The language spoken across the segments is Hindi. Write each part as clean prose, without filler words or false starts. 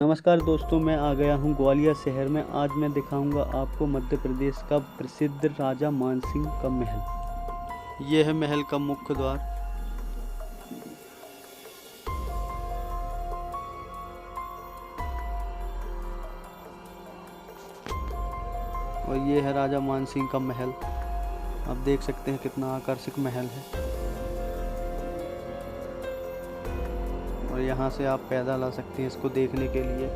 नमस्कार दोस्तों, मैं आ गया हूँ ग्वालियर शहर में। आज मैं दिखाऊंगा आपको मध्य प्रदेश का प्रसिद्ध राजा मानसिंह का महल। यह है महल का मुख्य द्वार। और ये है राजा मानसिंह का महल। आप देख सकते हैं कितना आकर्षक महल है। और यहाँ से आप पैदल आ सकते हैं इसको देखने के लिए।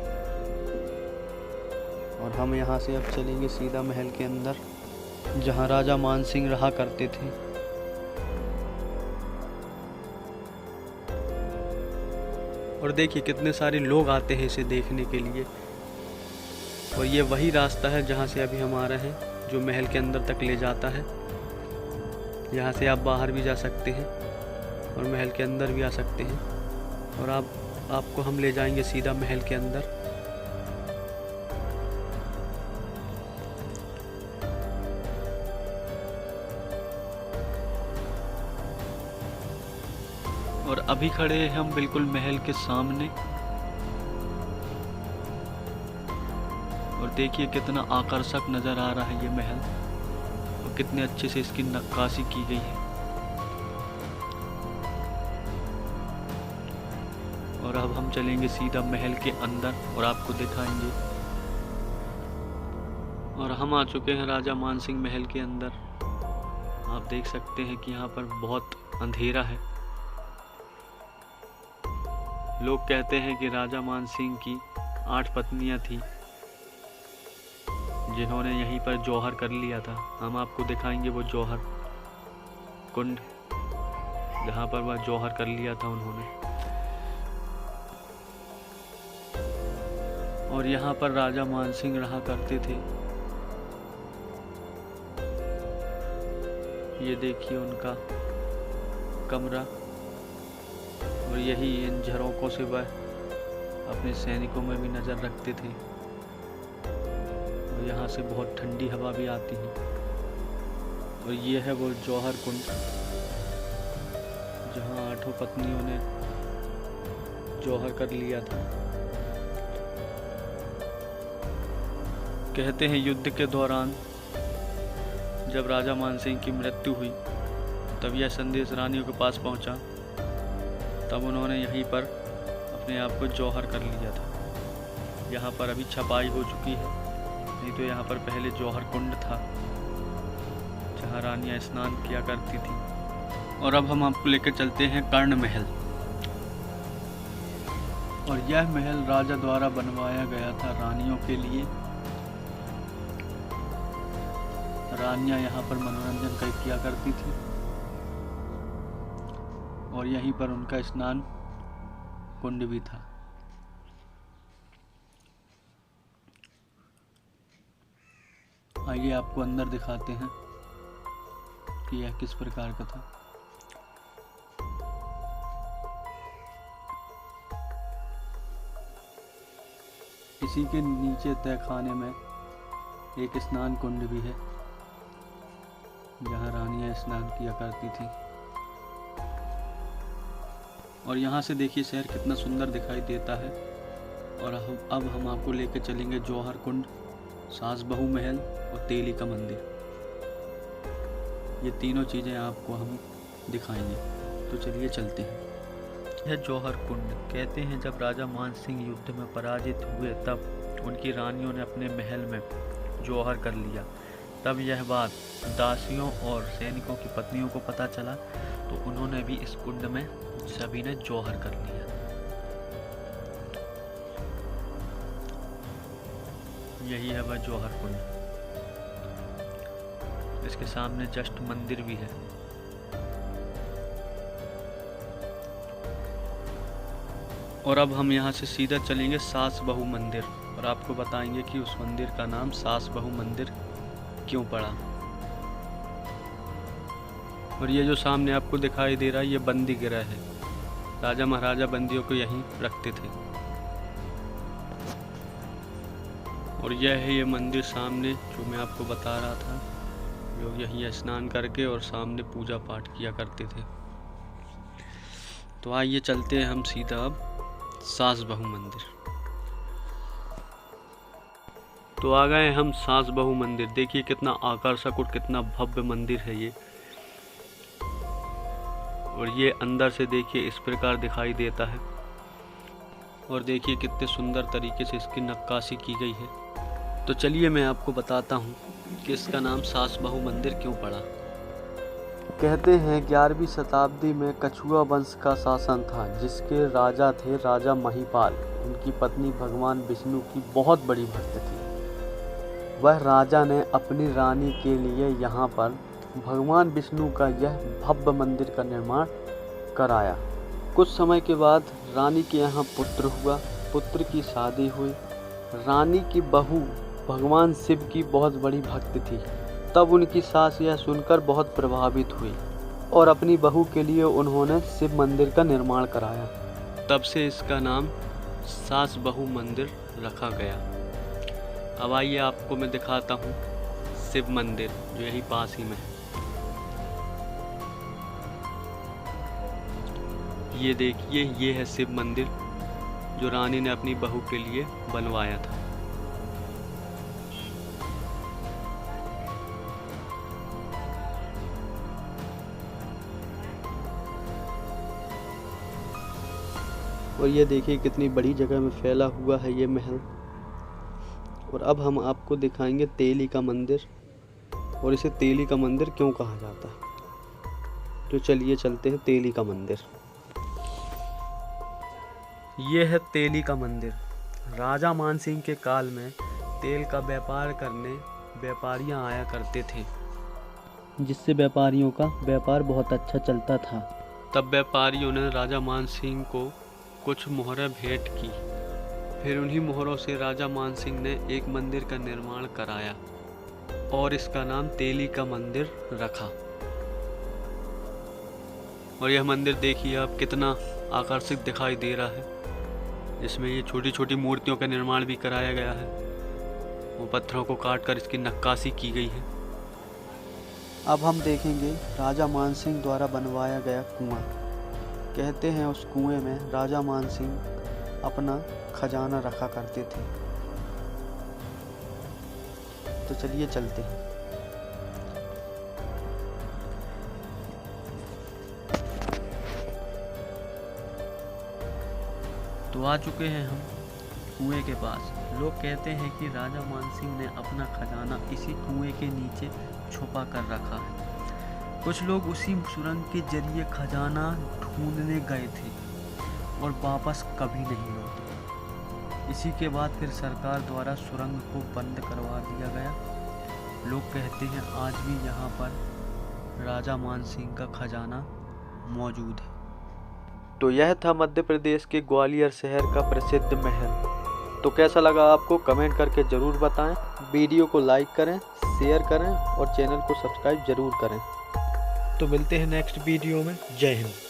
और हम यहाँ से अब चलेंगे सीधा महल के अंदर, जहाँ राजा मानसिंह रहा करते थे। और देखिए कितने सारे लोग आते हैं इसे देखने के लिए। और ये वही रास्ता है जहाँ से अभी हम आ रहे हैं, जो महल के अंदर तक ले जाता है। यहाँ से आप बाहर भी जा सकते हैं और महल के अंदर भी आ सकते हैं। और आपको हम ले जाएंगे सीधा महल के अंदर। और अभी खड़े हैं हम बिल्कुल महल के सामने। और देखिए कितना आकर्षक नज़र आ रहा है ये महल, और कितने अच्छे से इसकी नक्काशी की गई है। और अब हम चलेंगे सीधा महल के अंदर और आपको दिखाएंगे। और हम आ चुके हैं राजा मानसिंह महल के अंदर। आप देख सकते हैं कि यहाँ पर बहुत अंधेरा है। लोग कहते हैं कि राजा मानसिंह की 8 पत्नियां थीं, जिन्होंने यहीं पर जौहर कर लिया था। हम आपको दिखाएंगे वो जौहर कुंड, जहाँ पर वह जौहर कर लिया था उन्होंने। और यहाँ पर राजा मानसिंह रहा करते थे। ये देखिए उनका कमरा। और यही इन झरोकों से वह अपने सैनिकों में भी नज़र रखते थे। और यहाँ से बहुत ठंडी हवा भी आती है। और ये है वो जौहर कुंड, जहाँ 8 पत्नियों ने जौहर कर लिया था। कहते हैं युद्ध के दौरान जब राजा मानसिंह की मृत्यु हुई, तब यह संदेश रानियों के पास पहुंचा। तब उन्होंने यहीं पर अपने आप को जौहर कर लिया था। यहाँ पर अभी छपाई हो चुकी है, नहीं तो यहाँ पर पहले जौहर कुंड था, जहाँ रानियाँ स्नान किया करती थी। और अब हम आपको लेकर चलते हैं कर्ण महल। और यह महल राजा द्वारा बनवाया गया था रानियों के लिए। रानियां यहाँ पर मनोरंजन किया करती थी, और यहीं पर उनका स्नान कुंड भी था। आइए आपको अंदर दिखाते हैं कि यह किस प्रकार का था। इसी के नीचे तहखाने में एक स्नान कुंड भी है, जहाँ रानियां स्नान किया करती थी। और यहाँ से देखिए शहर कितना सुंदर दिखाई देता है। और अब हम आपको लेकर चलेंगे जौहर कुंड, सास बहू महल और तेली का मंदिर। ये तीनों चीज़ें आपको हम दिखाएंगे, तो चलिए चलते हैं। यह जौहर कुंड, कहते हैं जब राजा मानसिंह युद्ध में पराजित हुए, तब उनकी रानियों ने अपने महल में जौहर कर लिया। तब यह बात दासियों और सैनिकों की पत्नियों को पता चला, तो उन्होंने भी इस कुंड में सभी ने जौहर कर लिया। यही है वह जौहर कुंड। इसके सामने जस्ट मंदिर भी है। और अब हम यहाँ से सीधा चलेंगे सास बहू मंदिर, और आपको बताएंगे कि उस मंदिर का नाम सास बहू मंदिर क्यों पड़ा। और ये जो सामने आपको दिखाई दे रहा है, ये बंदी गृह है। राजा महाराजा बंदियों को यहीं रखते थे। और यह है ये मंदिर सामने, जो मैं आपको बता रहा था। लोग यहीं स्नान करके और सामने पूजा पाठ किया करते थे। तो आइए चलते हैं हम सीधा अब सास बहू मंदिर। तो आ गए हम सास बहू मंदिर। देखिए कितना आकर्षक और कितना भव्य मंदिर है ये। और ये अंदर से देखिए इस प्रकार दिखाई देता है। और देखिए कितने सुंदर तरीके से इसकी नक्काशी की गई है। तो चलिए मैं आपको बताता हूँ कि इसका नाम सास बहू मंदिर क्यों पड़ा। कहते हैं 11वीं शताब्दी में कछुआ वंश का शासन था, जिसके राजा थे राजा महिपाल। उनकी पत्नी भगवान विष्णु की बहुत बड़ी भक्त थी। वह राजा ने अपनी रानी के लिए यहाँ पर भगवान विष्णु का यह भव्य मंदिर का निर्माण कराया। कुछ समय के बाद रानी के यहाँ पुत्र हुआ। पुत्र की शादी हुई। रानी की बहू भगवान शिव की बहुत बड़ी भक्त थी। तब उनकी सास यह सुनकर बहुत प्रभावित हुई और अपनी बहू के लिए उन्होंने शिव मंदिर का निर्माण कराया। तब से इसका नाम सास बहू मंदिर रखा गया। अब आइए आपको मैं दिखाता हूँ शिव मंदिर जो यही पास ही में है। ये देखिए, ये है शिव मंदिर जो रानी ने अपनी बहू के लिए बनवाया था। और ये देखिए कितनी बड़ी जगह में फैला हुआ है ये महल। और अब हम आपको दिखाएंगे तेली का मंदिर, और इसे तेली का मंदिर क्यों कहा जाता है। तो चलिए चलते हैं तेली का मंदिर। ये है तेली का मंदिर। राजा मानसिंह के काल में तेल का व्यापार करने व्यापारियां आया करते थे, जिससे व्यापारियों का व्यापार बहुत अच्छा चलता था। तब व्यापारियों ने राजा मानसिंह को कुछ मोहरें भेंट की। फिर उन्हीं मोहरों से राजा मानसिंह ने एक मंदिर का निर्माण कराया और इसका नाम तेली का मंदिर रखा। और यह मंदिर देखिए आप कितना आकर्षक दिखाई दे रहा है। इसमें ये छोटी छोटी मूर्तियों का निर्माण भी कराया गया है। वो पत्थरों को काट कर इसकी नक्काशी की गई है। अब हम देखेंगे राजा मानसिंह द्वारा बनवाया गया कुआं। कहते हैं उस कुएं में राजा मानसिंह अपना खजाना रखा करते थे। तो चलिए चलते हैं। तो आ चुके हैं हम कुएं के पास। लोग कहते हैं कि राजा मानसिंह ने अपना खजाना इसी कुएं के नीचे छुपा कर रखा है। कुछ लोग उसी सुरंग के जरिए खजाना ढूंढने गए थे और वापस कभी नहीं लौटे। इसी के बाद फिर सरकार द्वारा सुरंग को बंद करवा दिया गया। लोग कहते हैं आज भी यहाँ पर राजा मानसिंह का खजाना मौजूद है। तो यह था मध्य प्रदेश के ग्वालियर शहर का प्रसिद्ध महल। तो कैसा लगा आपको कमेंट करके ज़रूर बताएं। वीडियो को लाइक करें, शेयर करें और चैनल को सब्सक्राइब ज़रूर करें। तो मिलते हैं नेक्स्ट वीडियो में। जय हिंद।